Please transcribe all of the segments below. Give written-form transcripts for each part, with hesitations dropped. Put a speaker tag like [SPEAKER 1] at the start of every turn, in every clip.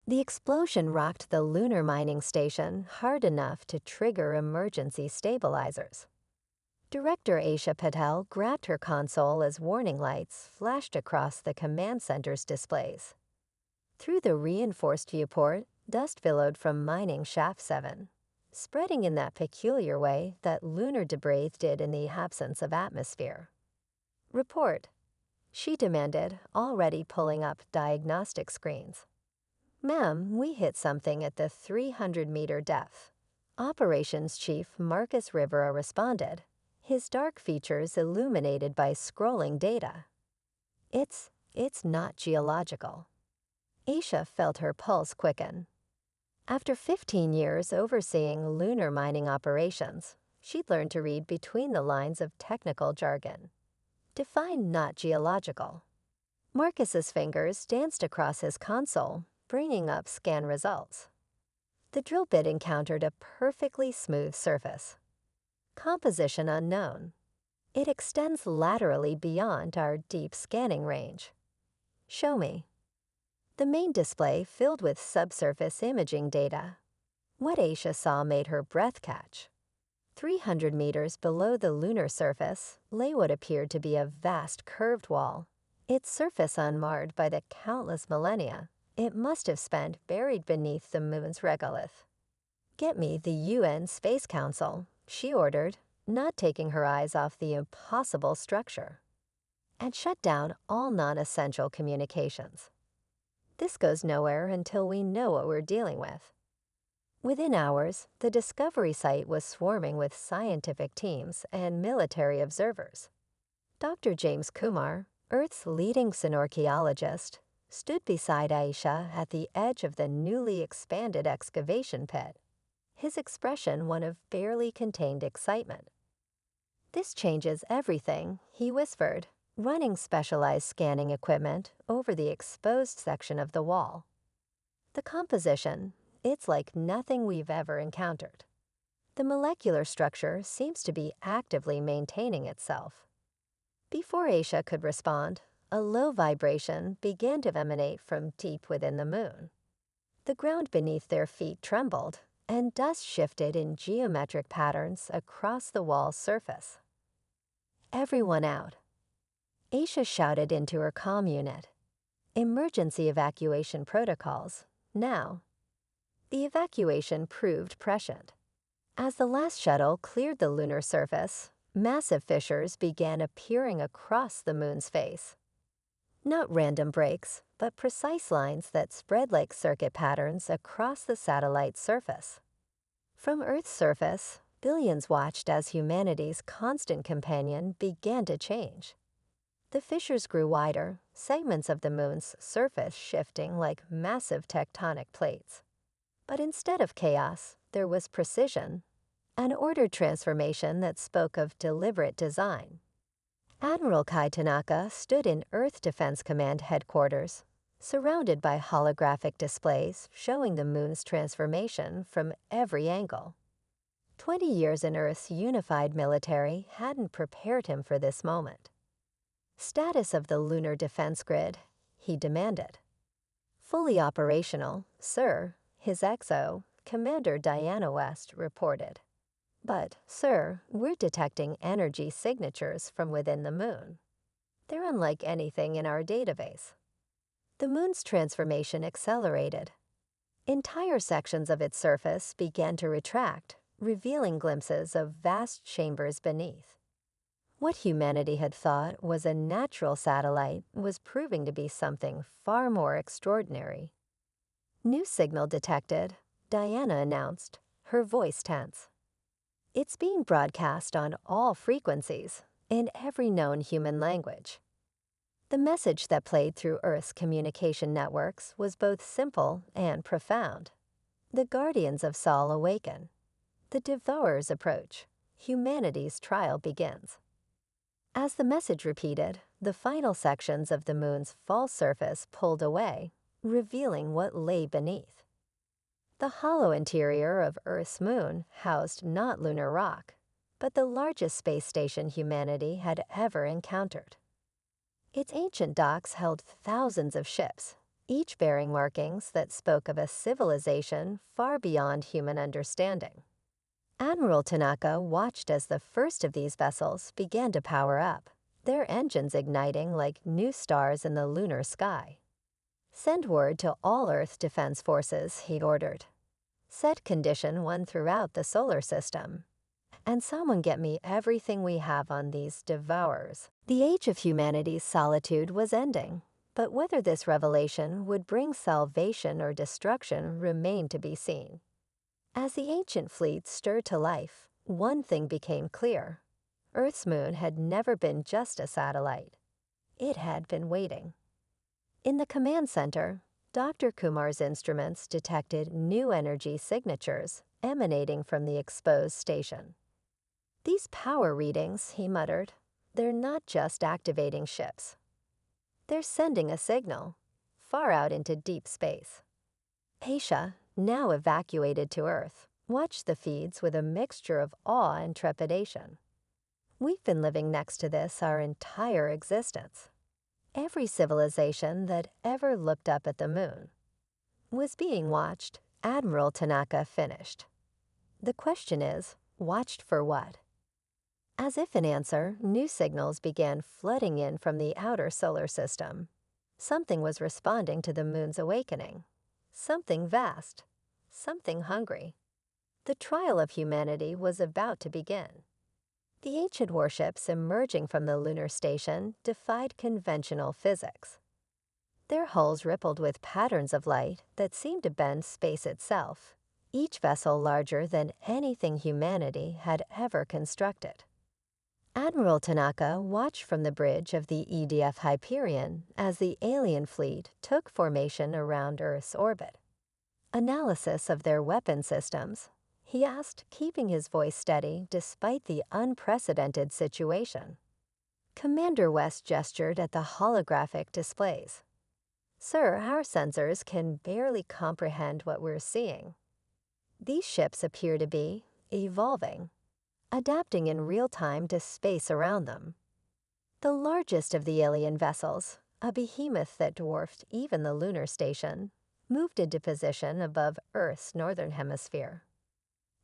[SPEAKER 1] The explosion rocked the lunar mining station hard enough to trigger emergency stabilizers. Director Aisha Patel grabbed her console as warning lights flashed across the command center's displays. Through the reinforced viewport, dust billowed from mining Shaft 7, spreading in that peculiar way that lunar debris did in the absence of atmosphere. "Report," she demanded, already pulling up diagnostic screens. "Ma'am, we hit something at the 300-meter depth." Operations Chief Marcus Rivera responded, his dark features illuminated by scrolling data. It's not geological." Aisha felt her pulse quicken. After 15 years overseeing lunar mining operations, she'd learned to read between the lines of technical jargon. Define not geological. Marcus's fingers danced across his console, bringing up scan results. The drill bit encountered a perfectly smooth surface. Composition unknown. It extends laterally beyond our deep scanning range. "Show me." The main display filled with subsurface imaging data. What Aisha saw made her breath catch. 300 meters below the lunar surface lay what appeared to be a vast curved wall, its surface unmarred by the countless millennia it must have spent buried beneath the moon's regolith. "Get me the UN Space Council," she ordered, not taking her eyes off the impossible structure. "And shut down all non-essential communications. This goes nowhere until we know what we're dealing with." Within hours, the discovery site was swarming with scientific teams and military observers. Dr. James Kumar, Earth's leading synorchaeologist, stood beside Aisha at the edge of the newly expanded excavation pit, his expression one of barely contained excitement. "This changes everything," he whispered, running specialized scanning equipment over the exposed section of the wall. "The composition, it's like nothing we've ever encountered. The molecular structure seems to be actively maintaining itself." Before Aisha could respond, a low vibration began to emanate from deep within the moon. The ground beneath their feet trembled, and dust shifted in geometric patterns across the wall's surface. "Everyone out." Aisha shouted into her comm unit. "Emergency evacuation protocols, now." The evacuation proved prescient. As the last shuttle cleared the lunar surface, massive fissures began appearing across the moon's face. Not random breaks, but precise lines that spread like circuit patterns across the satellite's surface. From Earth's surface, billions watched as humanity's constant companion began to change. The fissures grew wider, segments of the moon's surface shifting like massive tectonic plates. But instead of chaos, there was precision, an ordered transformation that spoke of deliberate design. Admiral Kai Tanaka stood in Earth Defense Command headquarters, surrounded by holographic displays showing the moon's transformation from every angle. 20 years in Earth's unified military hadn't prepared him for this moment. "Status of the lunar defense grid," he demanded. "Fully operational, sir," his XO, Commander Diana West, reported. "But, sir, we're detecting energy signatures from within the moon. They're unlike anything in our database." The moon's transformation accelerated. Entire sections of its surface began to retract, revealing glimpses of vast chambers beneath. What humanity had thought was a natural satellite was proving to be something far more extraordinary. "New signal detected," Diana announced, her voice tense. "It's being broadcast on all frequencies, in every known human language." The message that played through Earth's communication networks was both simple and profound. The guardians of Sol awaken. The devourers approach. Humanity's trial begins. As the message repeated, the final sections of the moon's false surface pulled away, revealing what lay beneath. The hollow interior of Earth's moon housed not lunar rock, but the largest space station humanity had ever encountered. Its ancient docks held thousands of ships, each bearing markings that spoke of a civilization far beyond human understanding. Admiral Tanaka watched as the first of these vessels began to power up, their engines igniting like new stars in the lunar sky. "Send word to all Earth Defense Forces," he ordered. "Set condition 1 throughout the solar system. And someone get me everything we have on these devourers." The age of humanity's solitude was ending, but whether this revelation would bring salvation or destruction remained to be seen. As the ancient fleet stirred to life, one thing became clear. Earth's moon had never been just a satellite. It had been waiting. In the command center, Dr. Kumar's instruments detected new energy signatures emanating from the exposed station. "These power readings," he muttered, "they're not just activating ships. They're sending a signal, far out into deep space." Aisha, now evacuated to Earth, watched the feeds with a mixture of awe and trepidation. "We've been living next to this our entire existence. Every civilization that ever looked up at the moon was being watched," Admiral Tanaka finished. "The question is, watched for what?" As if in answer, new signals began flooding in from the outer solar system. Something was responding to the moon's awakening. Something vast. Something hungry. The trial of humanity was about to begin. The ancient warships emerging from the lunar station defied conventional physics. Their hulls rippled with patterns of light that seemed to bend space itself, each vessel larger than anything humanity had ever constructed. Admiral Tanaka watched from the bridge of the EDF Hyperion as the alien fleet took formation around Earth's orbit. "Analysis of their weapon systems?" he asked, keeping his voice steady despite the unprecedented situation. Commander West gestured at the holographic displays. "Sir, our sensors can barely comprehend what we're seeing. These ships appear to be evolving, adapting in real time to space around them." The largest of the alien vessels, a behemoth that dwarfed even the lunar station, moved into position above Earth's northern hemisphere.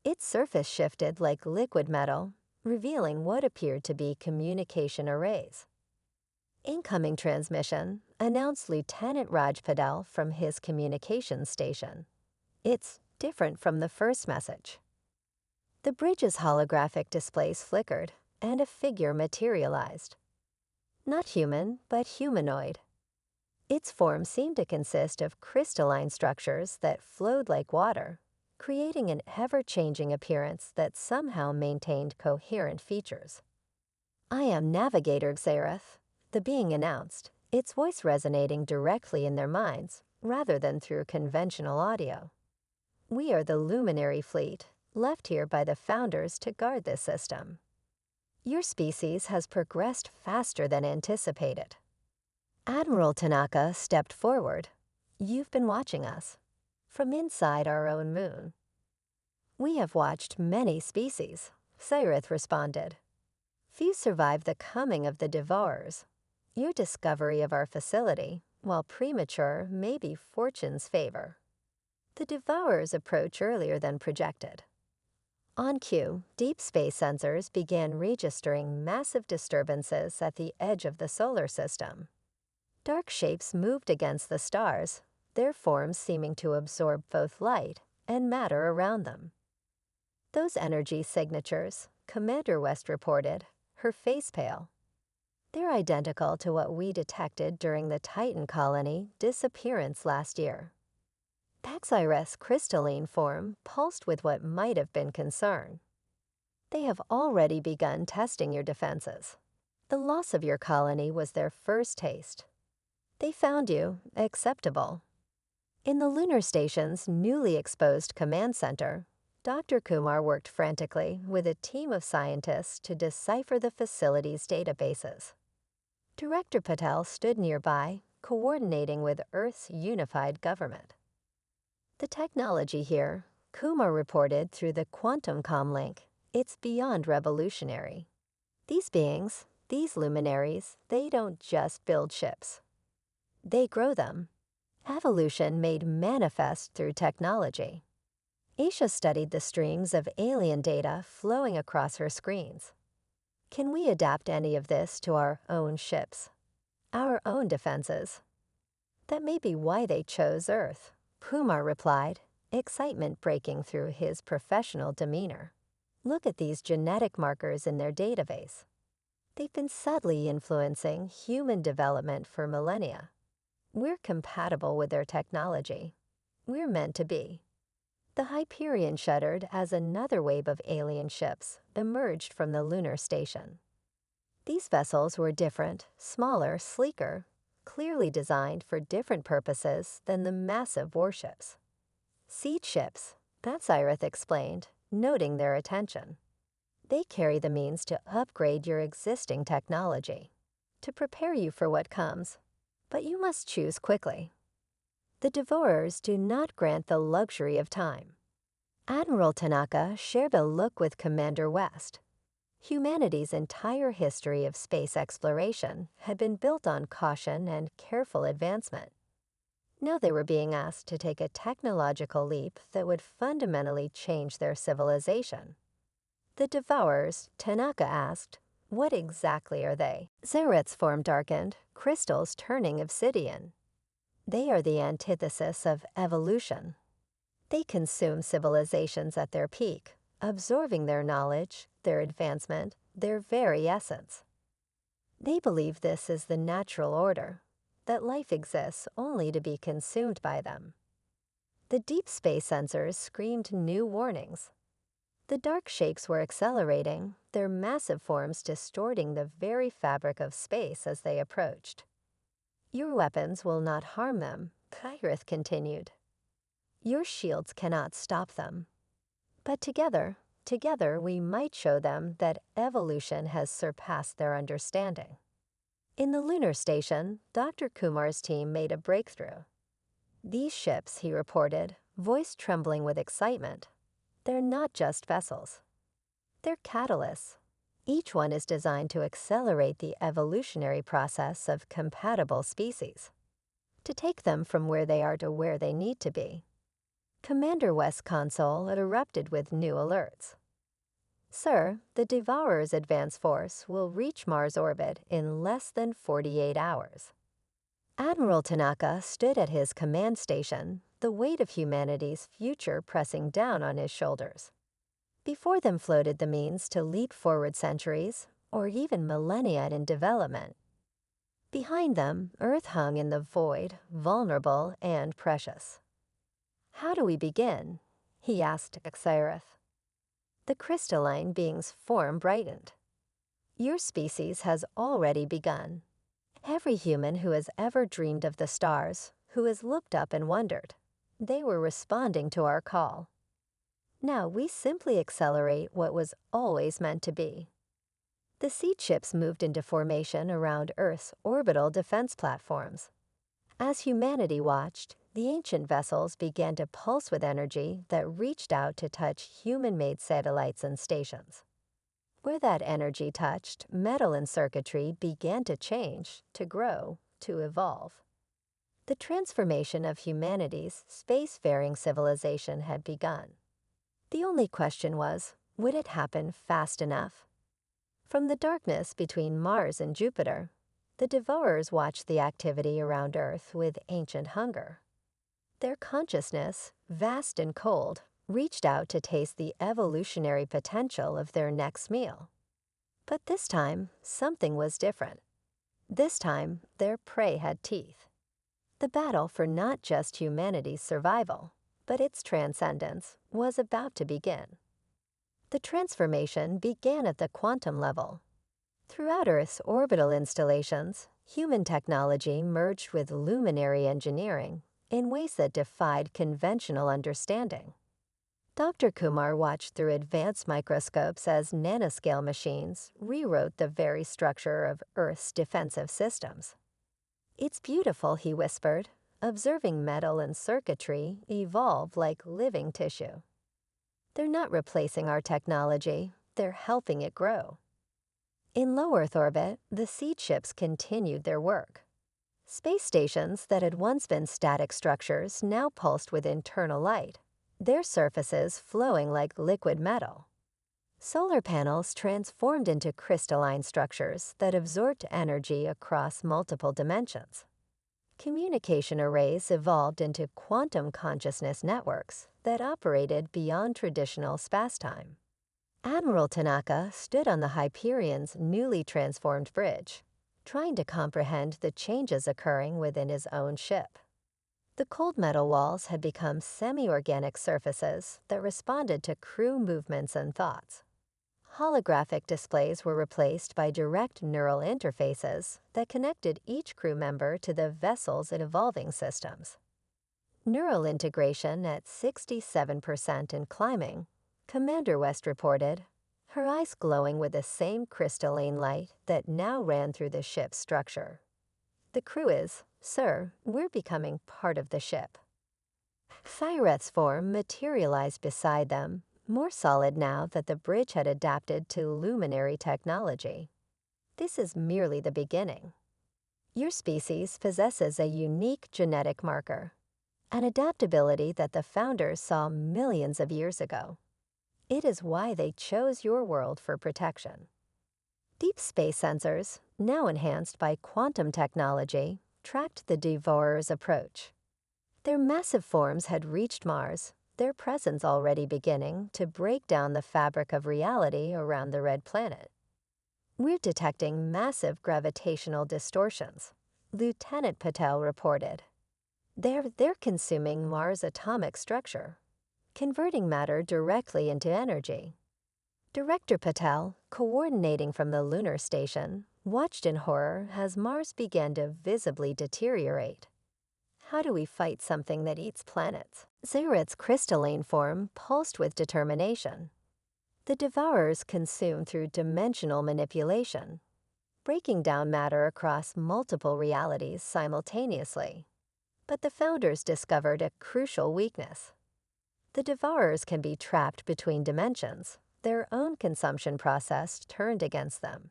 [SPEAKER 1] Its surface shifted like liquid metal, revealing what appeared to be communication arrays. "Incoming transmission," announced Lieutenant Raj Patel from his communications station. "It's different from the first message." The bridge's holographic displays flickered, and a figure materialized. Not human, but humanoid. Its form seemed to consist of crystalline structures that flowed like water, creating an ever-changing appearance that somehow maintained coherent features. "I am Navigator Xerath," the being announced, its voice resonating directly in their minds rather than through conventional audio. "We are the Luminary Fleet, left here by the founders to guard this system. Your species has progressed faster than anticipated." Admiral Tanaka stepped forward. "You've been watching us from inside our own moon." "We have watched many species," Xerath responded. "Few survived the coming of the Devourers. Your discovery of our facility, while premature, may be fortune's favor. The Devourers approach earlier than projected." On cue, deep space sensors began registering massive disturbances at the edge of the solar system. Dark shapes moved against the stars, their forms seeming to absorb both light and matter around them. "Those energy signatures," Commander West reported, her face pale. "They're identical to what we detected during the Titan colony disappearance last year." Paxireth's crystalline form pulsed with what might have been concern. "They have already begun testing your defenses. The loss of your colony was their first taste. They found you acceptable." In the lunar station's newly exposed command center, Dr. Kumar worked frantically with a team of scientists to decipher the facility's databases. Director Patel stood nearby, coordinating with Earth's unified government. "The technology here," Kumar reported through the quantum comlink, "it's beyond revolutionary. These beings, these luminaries, they don't just build ships. They grow them. Evolution made manifest through technology. Aisha studied the streams of alien data flowing across her screens. Can we adapt any of this to our own ships? Our own defenses? That may be why they chose Earth, Kumar replied, excitement breaking through his professional demeanor. Look at these genetic markers in their database. They've been subtly influencing human development for millennia. We're compatible with their technology. We're meant to be. The Hyperion shuddered as another wave of alien ships emerged from the lunar station. These vessels were different, smaller, sleeker, clearly designed for different purposes than the massive warships. Siege ships, that's Irith explained, noting their attention. They carry the means to upgrade your existing technology, to prepare you for what comes, but you must choose quickly. The Devourers do not grant the luxury of time. Admiral Tanaka shared a look with Commander West. Humanity's entire history of space exploration had been built on caution and careful advancement. Now they were being asked to take a technological leap that would fundamentally change their civilization. The Devourers, Tanaka asked, what exactly are they? Zaret's form darkened, crystals turning obsidian. They are the antithesis of evolution. They consume civilizations at their peak, absorbing their knowledge, their advancement, their very essence. They believe this is the natural order, that life exists only to be consumed by them. The deep space sensors screamed new warnings. The dark shakes were accelerating, their massive forms distorting the very fabric of space as they approached. Your weapons will not harm them, Kyrith continued. Your shields cannot stop them. But together we might show them that evolution has surpassed their understanding. In the lunar station, Dr. Kumar's team made a breakthrough. These ships, he reported, voice trembling with excitement, they're not just vessels. They're catalysts. Each one is designed to accelerate the evolutionary process of compatible species, to take them from where they are to where they need to be. Commander West's console erupted with new alerts. Sir, the Devourer's advance force will reach Mars orbit in less than 48 hours. Admiral Tanaka stood at his command station, the weight of humanity's future pressing down on his shoulders. Before them floated the means to leap forward centuries, or even millennia in development. Behind them, Earth hung in the void, vulnerable and precious. How do we begin? He asked Xyrith. The crystalline being's form brightened. Your species has already begun. Every human who has ever dreamed of the stars, who has looked up and wondered, they were responding to our call. Now we simply accelerate what was always meant to be. The siege ships moved into formation around Earth's orbital defense platforms. As humanity watched, the ancient vessels began to pulse with energy that reached out to touch human-made satellites and stations. Where that energy touched, metal and circuitry began to change, to grow, to evolve. The transformation of humanity's spacefaring civilization had begun. The only question was, would it happen fast enough? From the darkness between Mars and Jupiter, the Devourers watched the activity around Earth with ancient hunger. Their consciousness, vast and cold, reached out to taste the evolutionary potential of their next meal. But this time, something was different. This time, their prey had teeth. The battle for not just humanity's survival, but its transcendence, was about to begin. The transformation began at the quantum level. Throughout Earth's orbital installations, human technology merged with luminary engineering in ways that defied conventional understanding. Dr. Kumar watched through advanced microscopes as nanoscale machines rewrote the very structure of Earth's defensive systems. It's beautiful, he whispered, observing metal and circuitry evolve like living tissue. They're not replacing our technology, they're helping it grow. In low Earth orbit, the siege ships continued their work. Space stations that had once been static structures now pulsed with internal light, their surfaces flowing like liquid metal. Solar panels transformed into crystalline structures that absorbed energy across multiple dimensions. Communication arrays evolved into quantum consciousness networks that operated beyond traditional spacetime. Admiral Tanaka stood on the Hyperion's newly transformed bridge, trying to comprehend the changes occurring within his own ship. The cold metal walls had become semi-organic surfaces that responded to crew movements and thoughts. Holographic displays were replaced by direct neural interfaces that connected each crew member to the vessel's evolving systems. Neural integration at 67% and climbing, Commander West reported, her eyes glowing with the same crystalline light that now ran through the ship's structure. The crew is, "Sir, we're becoming part of the ship." Cyreth's form materialized beside them, more solid now that the bridge had adapted to luminary technology. This is merely the beginning. Your species possesses a unique genetic marker, an adaptability that the founders saw millions of years ago. It is why they chose your world for protection. Deep space sensors, now enhanced by quantum technology, tracked the Devourer's approach. Their massive forms had reached Mars, their presence already beginning to break down the fabric of reality around the red planet. "We're detecting massive gravitational distortions," Lieutenant Patel reported. They're consuming Mars' atomic structure, converting matter directly into energy. Director Patel, coordinating from the lunar station, watched in horror as Mars began to visibly deteriorate. How do we fight something that eats planets? Zaret's crystalline form pulsed with determination. The Devourers consume through dimensional manipulation, breaking down matter across multiple realities simultaneously. But the founders discovered a crucial weakness. The Devourers can be trapped between dimensions, their own consumption process turned against them.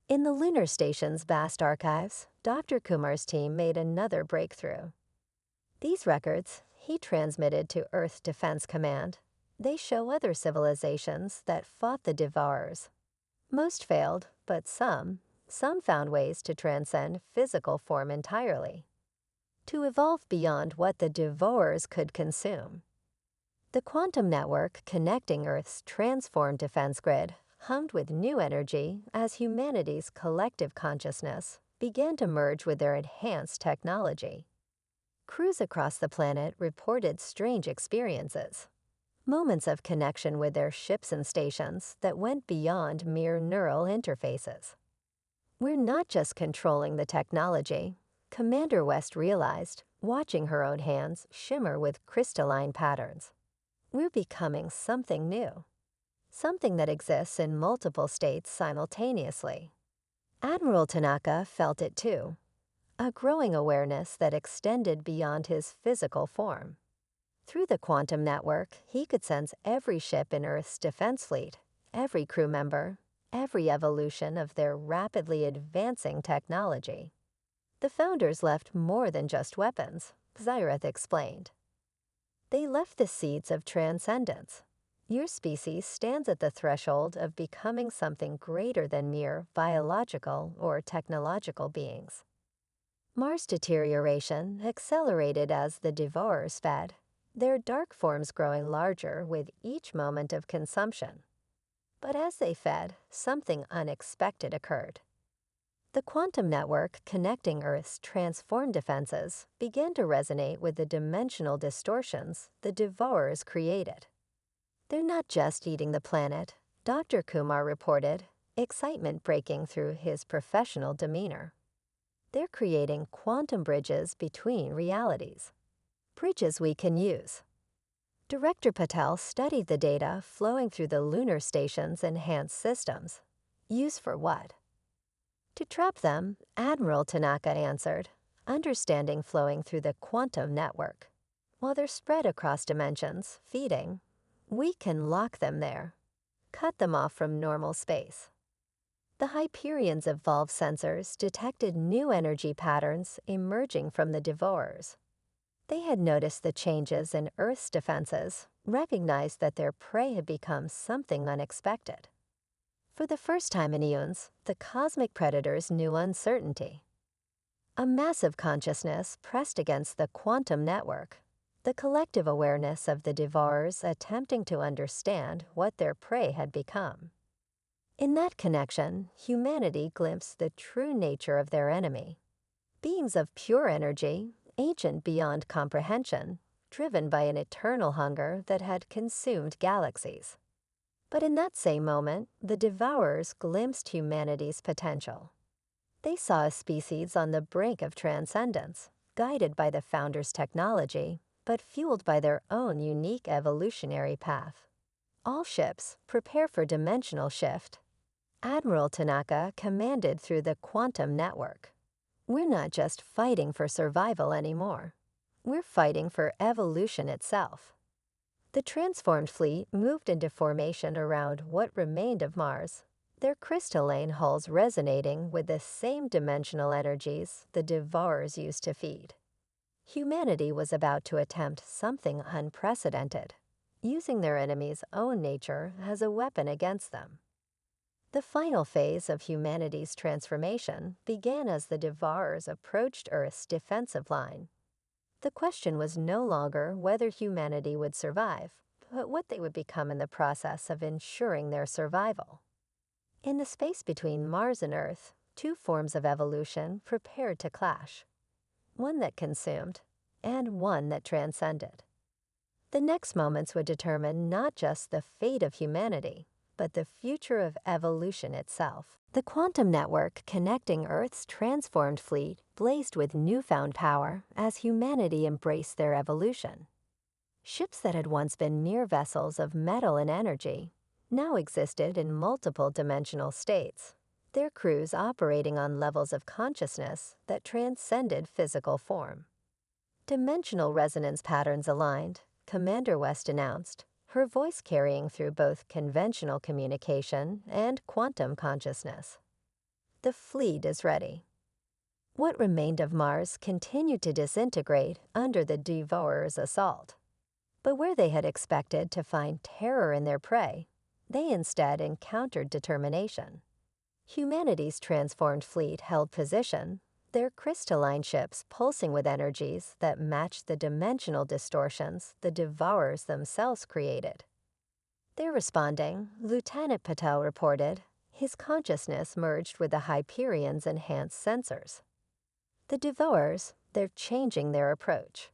[SPEAKER 1] In the lunar station's vast archives, Dr. Kumar's team made another breakthrough. These records, he transmitted to Earth Defense Command. They show other civilizations that fought the Devourers. Most failed, but some found ways to transcend physical form entirely, to evolve beyond what the Devourers could consume. The quantum network connecting Earth's transformed defense grid hummed with new energy as humanity's collective consciousness began to merge with their enhanced technology. Crews across the planet reported strange experiences, moments of connection with their ships and stations that went beyond mere neural interfaces. "We're not just controlling the technology," Commander West realized, watching her own hands shimmer with crystalline patterns. "We're becoming something new, something that exists in multiple states simultaneously." Admiral Tanaka felt it too, a growing awareness that extended beyond his physical form. Through the quantum network, he could sense every ship in Earth's defense fleet, every crew member, every evolution of their rapidly advancing technology. The founders left more than just weapons, Zyreth explained. They left the seeds of transcendence. Your species stands at the threshold of becoming something greater than mere biological or technological beings. Mars deterioration accelerated as the Devourers fed, their dark forms growing larger with each moment of consumption. But as they fed, something unexpected occurred. The quantum network connecting Earth's transformed defenses began to resonate with the dimensional distortions the Devourers created. "They're not just eating the planet," Dr. Kumar reported, excitement breaking through his professional demeanor. "They're creating quantum bridges between realities, bridges we can use." Director Patel studied the data flowing through the lunar station's enhanced systems. Use for what? To trap them, Admiral Tanaka answered, understanding flowing through the quantum network. While they're spread across dimensions, feeding, we can lock them there, cut them off from normal space. The Hyperion's evolved sensors detected new energy patterns emerging from the devourers. They had noticed the changes in Earth's defenses, recognized that their prey had become something unexpected. For the first time in eons, the cosmic predators knew uncertainty. A massive consciousness pressed against the quantum network, the collective awareness of the devourers attempting to understand what their prey had become. In that connection, humanity glimpsed the true nature of their enemy. Beings of pure energy, ancient beyond comprehension, driven by an eternal hunger that had consumed galaxies. But in that same moment, the devourers glimpsed humanity's potential. They saw a species on the brink of transcendence, guided by the founders' technology, but fueled by their own unique evolutionary path. All ships prepare for dimensional shift. Admiral Tanaka commanded through the quantum network. We're not just fighting for survival anymore. We're fighting for evolution itself. The transformed fleet moved into formation around what remained of Mars, their crystalline hulls resonating with the same dimensional energies the devourers used to feed. Humanity was about to attempt something unprecedented, using their enemy's own nature as a weapon against them. The final phase of humanity's transformation began as the devourers approached Earth's defensive line. The question was no longer whether humanity would survive, but what they would become in the process of ensuring their survival. In the space between Mars and Earth, two forms of evolution prepared to clash, one that consumed and one that transcended. The next moments would determine not just the fate of humanity, but the future of evolution itself. The quantum network connecting Earth's transformed fleet blazed with newfound power as humanity embraced their evolution. Ships that had once been mere vessels of metal and energy now existed in multiple dimensional states, their crews operating on levels of consciousness that transcended physical form. Dimensional resonance patterns aligned, Commander West announced, her voice carrying through both conventional communication and quantum consciousness. The fleet is ready. What remained of Mars continued to disintegrate under the devourers' assault. But where they had expected to find terror in their prey, they instead encountered determination. Humanity's transformed fleet held position, their crystalline ships pulsing with energies that matched the dimensional distortions the devourers themselves created. They're responding, Lieutenant Patel reported. His consciousness merged with the Hyperion's enhanced sensors. The devourers, they're changing their approach.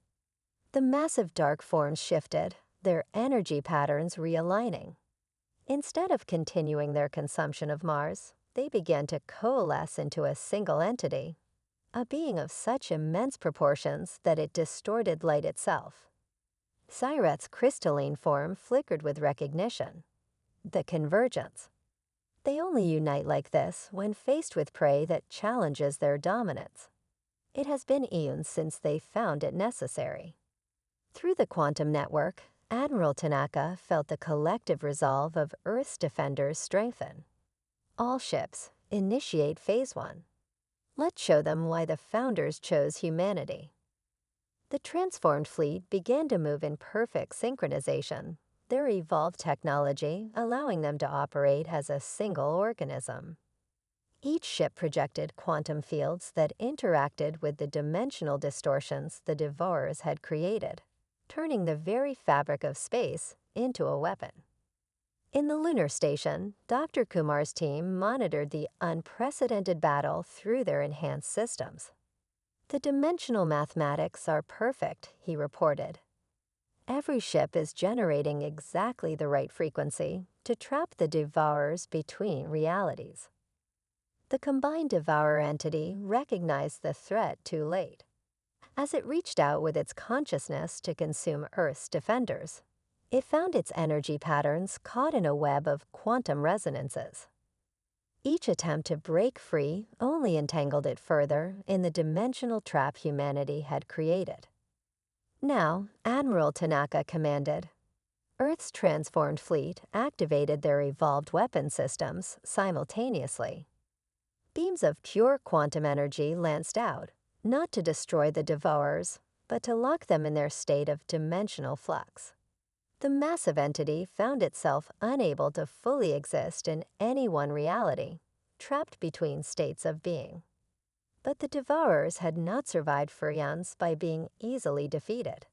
[SPEAKER 1] The massive dark forms shifted, their energy patterns realigning. Instead of continuing their consumption of Mars, they began to coalesce into a single entity, a being of such immense proportions that it distorted light itself. Syret's crystalline form flickered with recognition. The convergence. They only unite like this when faced with prey that challenges their dominance. It has been eons since they found it necessary. Through the quantum network, Admiral Tanaka felt the collective resolve of Earth's defenders strengthen. All ships, initiate Phase 1. Let's show them why the founders chose humanity. The transformed fleet began to move in perfect synchronization, their evolved technology allowing them to operate as a single organism. Each ship projected quantum fields that interacted with the dimensional distortions the devourers had created, turning the very fabric of space into a weapon. In the lunar station, Dr. Kumar's team monitored the unprecedented battle through their enhanced systems. The dimensional mathematics are perfect, he reported. Every ship is generating exactly the right frequency to trap the devourers between realities. The combined devourer entity recognized the threat too late. As it reached out with its consciousness to consume Earth's defenders, it found its energy patterns caught in a web of quantum resonances. Each attempt to break free only entangled it further in the dimensional trap humanity had created. Now, Admiral Tanaka commanded. Earth's transformed fleet activated their evolved weapon systems simultaneously, Beams of pure quantum energy lanced out, not to destroy the devourers, but to lock them in their state of dimensional flux. The massive entity found itself unable to fully exist in any one reality, trapped between states of being. But the devourers had not survived for eons by being easily defeated.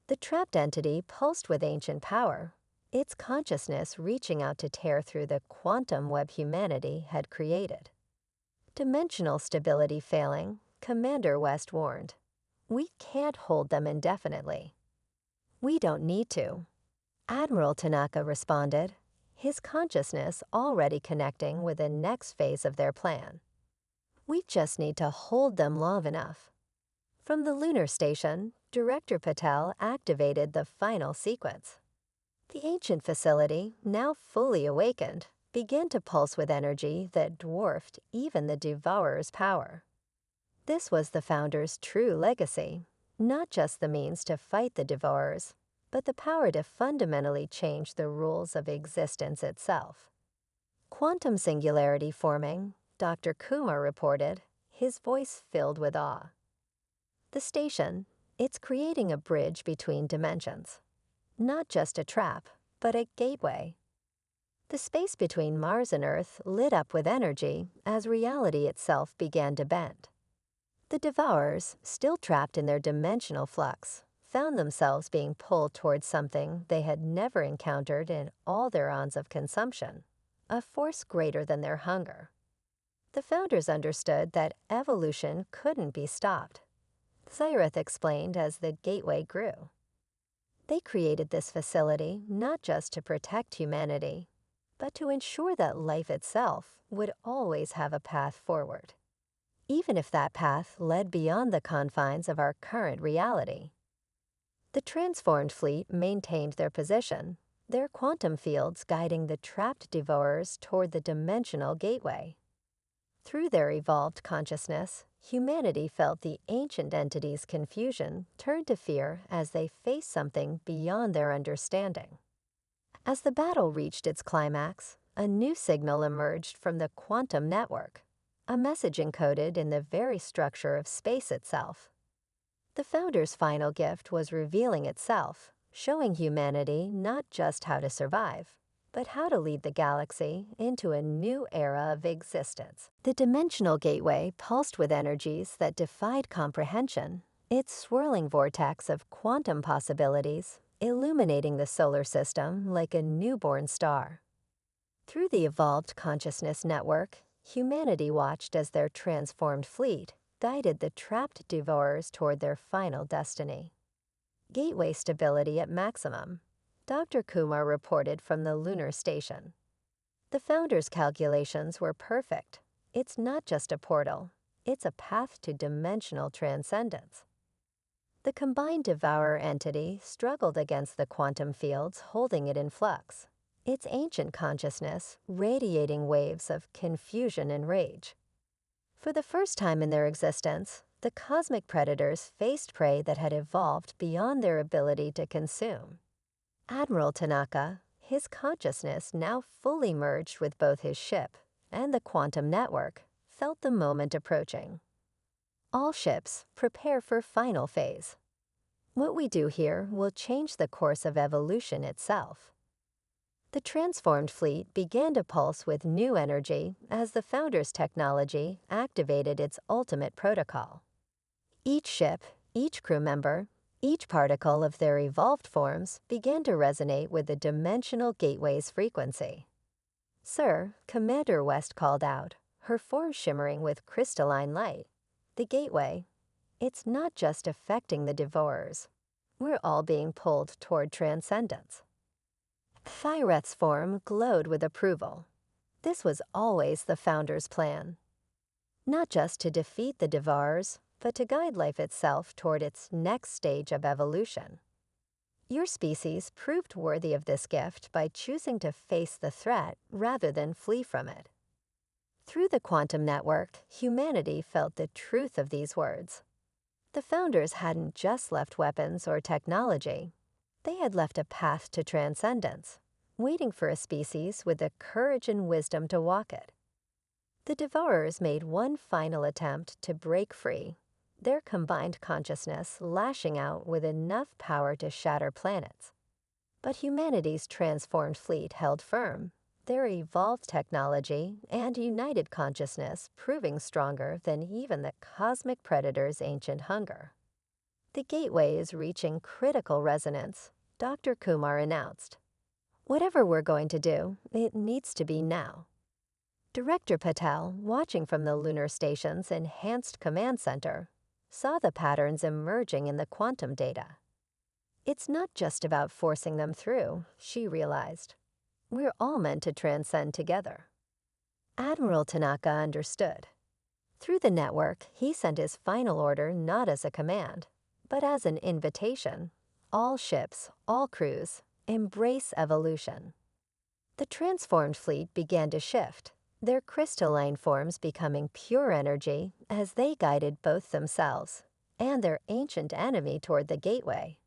[SPEAKER 1] The trapped entity pulsed with ancient power, its consciousness reaching out to tear through the quantum web humanity had created. Dimensional stability failing, Commander West warned. We can't hold them indefinitely. We don't need to. Admiral Tanaka responded, his consciousness already connecting with the next phase of their plan. We just need to hold them long enough. From the lunar station, Director Patel activated the final sequence. The ancient facility, now fully awakened, began to pulse with energy that dwarfed even the Devourer's power. This was the Founder's true legacy, not just the means to fight the Devourers, but the power to fundamentally change the rules of existence itself. Quantum singularity forming, Dr. Kumar reported, his voice filled with awe. The station, it's creating a bridge between dimensions. Not just a trap, but a gateway. The space between Mars and Earth lit up with energy as reality itself began to bend. The Devourers, still trapped in their dimensional flux, found themselves being pulled towards something they had never encountered in all their eons of consumption, a force greater than their hunger. The Founders understood that evolution couldn't be stopped. Zyrith explained as the gateway grew. They created this facility not just to protect humanity, but to ensure that life itself would always have a path forward, even if that path led beyond the confines of our current reality. The transformed fleet maintained their position, their quantum fields guiding the trapped Devourers toward the dimensional gateway. Through their evolved consciousness, humanity felt the ancient entity's confusion turn to fear as they faced something beyond their understanding. As the battle reached its climax, a new signal emerged from the quantum network, a message encoded in the very structure of space itself. The Founder's final gift was revealing itself, showing humanity not just how to survive, but how to lead the galaxy into a new era of existence. The dimensional gateway pulsed with energies that defied comprehension, its swirling vortex of quantum possibilities illuminating the solar system like a newborn star. Through the evolved consciousness network, humanity watched as their transformed fleet guided the trapped Devourers toward their final destiny. Gateway stability at maximum, Dr. Kumar reported from the lunar station. The Founder's calculations were perfect. It's not just a portal, it's a path to dimensional transcendence. The combined Devourer entity struggled against the quantum fields holding it in flux, its ancient consciousness radiating waves of confusion and rage. For the first time in their existence, the cosmic predators faced prey that had evolved beyond their ability to consume. Admiral Tanaka, his consciousness now fully merged with both his ship and the quantum network, felt the moment approaching. All ships, prepare for final phase. What we do here will change the course of evolution itself. The transformed fleet began to pulse with new energy as the Founder's technology activated its ultimate protocol. Each ship, each crew member, each particle of their evolved forms began to resonate with the dimensional gateway's frequency. "Sir," Commander West called out, her form shimmering with crystalline light. "The gateway, it's not just affecting the Devourers. We're all being pulled toward transcendence." Thyreth's form glowed with approval. This was always the Founder's plan. Not just to defeat the Devourers, but to guide life itself toward its next stage of evolution. Your species proved worthy of this gift by choosing to face the threat rather than flee from it. Through the quantum network, humanity felt the truth of these words. The Founders hadn't just left weapons or technology. They had left a path to transcendence, waiting for a species with the courage and wisdom to walk it. The Devourers made one final attempt to break free, their combined consciousness lashing out with enough power to shatter planets. But humanity's transformed fleet held firm, their evolved technology and united consciousness proving stronger than even the cosmic predator's ancient hunger. The gateway is reaching critical resonance, Dr. Kumar announced. Whatever we're going to do, it needs to be now. Director Patel, watching from the lunar station's enhanced command center, saw the patterns emerging in the quantum data. It's not just about forcing them through, she realized. We're all meant to transcend together. Admiral Tanaka understood. Through the network, he sent his final order not as a command, but as an invitation. All ships, all crews, embrace evolution. The transformed fleet began to shift, their crystalline forms becoming pure energy as they guided both themselves and their ancient enemy toward the gateway.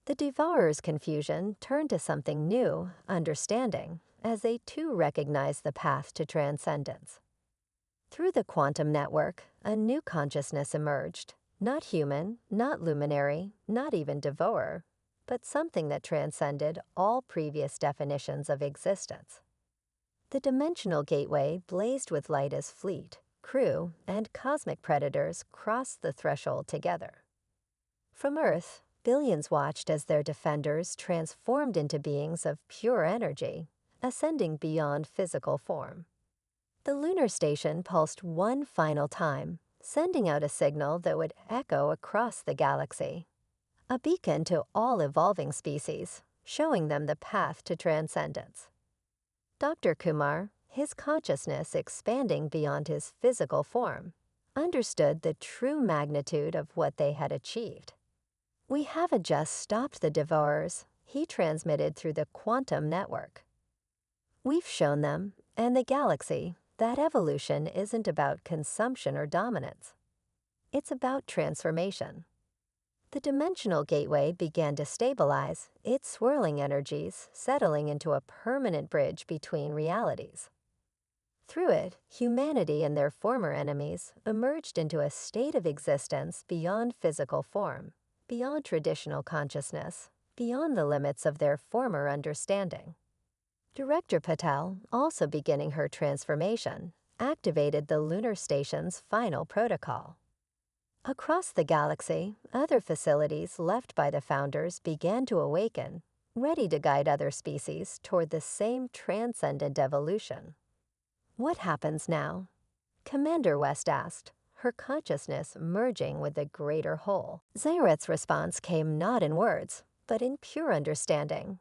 [SPEAKER 1] The Devourers' confusion turned to something new, understanding, as they too recognized the path to transcendence. Through the quantum network, a new consciousness emerged, not human, not luminary, not even devourer, but something that transcended all previous definitions of existence. The dimensional gateway blazed with light as fleet, crew, and cosmic predators crossed the threshold together. From Earth, billions watched as their defenders transformed into beings of pure energy, ascending beyond physical form. The lunar station pulsed one final time, sending out a signal that would echo across the galaxy. A beacon to all evolving species, showing them the path to transcendence. Dr. Kumar, his consciousness expanding beyond his physical form, understood the true magnitude of what they had achieved. We haven't just stopped the Devourers, he transmitted through the quantum network. We've shown them, and the galaxy, that evolution isn't about consumption or dominance. It's about transformation. The dimensional gateway began to stabilize, its swirling energies settling into a permanent bridge between realities. Through it, humanity and their former enemies emerged into a state of existence beyond physical form, beyond traditional consciousness, beyond the limits of their former understanding. Director Patel, also beginning her transformation, activated the lunar station's final protocol. Across the galaxy, other facilities left by the founders began to awaken, ready to guide other species toward the same transcendent evolution. What happens now? Commander West asked, her consciousness merging with the greater whole. Zaret's response came not in words, but in pure understanding.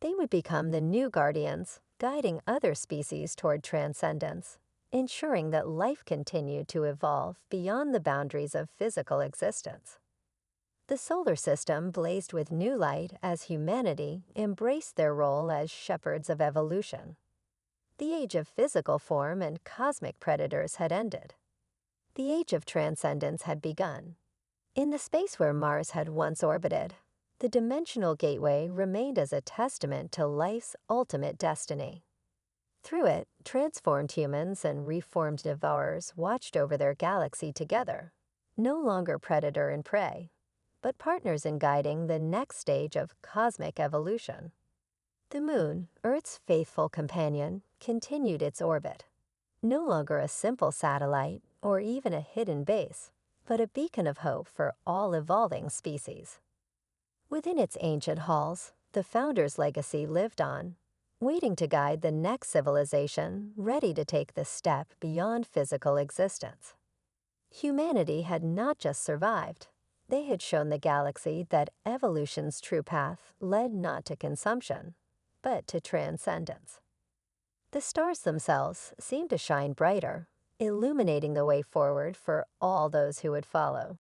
[SPEAKER 1] They would become the new guardians, guiding other species toward transcendence, ensuring that life continued to evolve beyond the boundaries of physical existence. The solar system blazed with new light as humanity embraced their role as shepherds of evolution. The age of physical form and cosmic predators had ended. The age of transcendence had begun. In the space where Mars had once orbited, the dimensional gateway remained as a testament to life's ultimate destiny. Through it, transformed humans and reformed devourers watched over their galaxy together, no longer predator and prey, but partners in guiding the next stage of cosmic evolution. The Moon, Earth's faithful companion, continued its orbit. No longer a simple satellite or even a hidden base, but a beacon of hope for all evolving species. Within its ancient halls, the founder's legacy lived on, waiting to guide the next civilization ready to take the step beyond physical existence. Humanity had not just survived, they had shown the galaxy that evolution's true path led not to consumption, but to transcendence. The stars themselves seemed to shine brighter, illuminating the way forward for all those who would follow.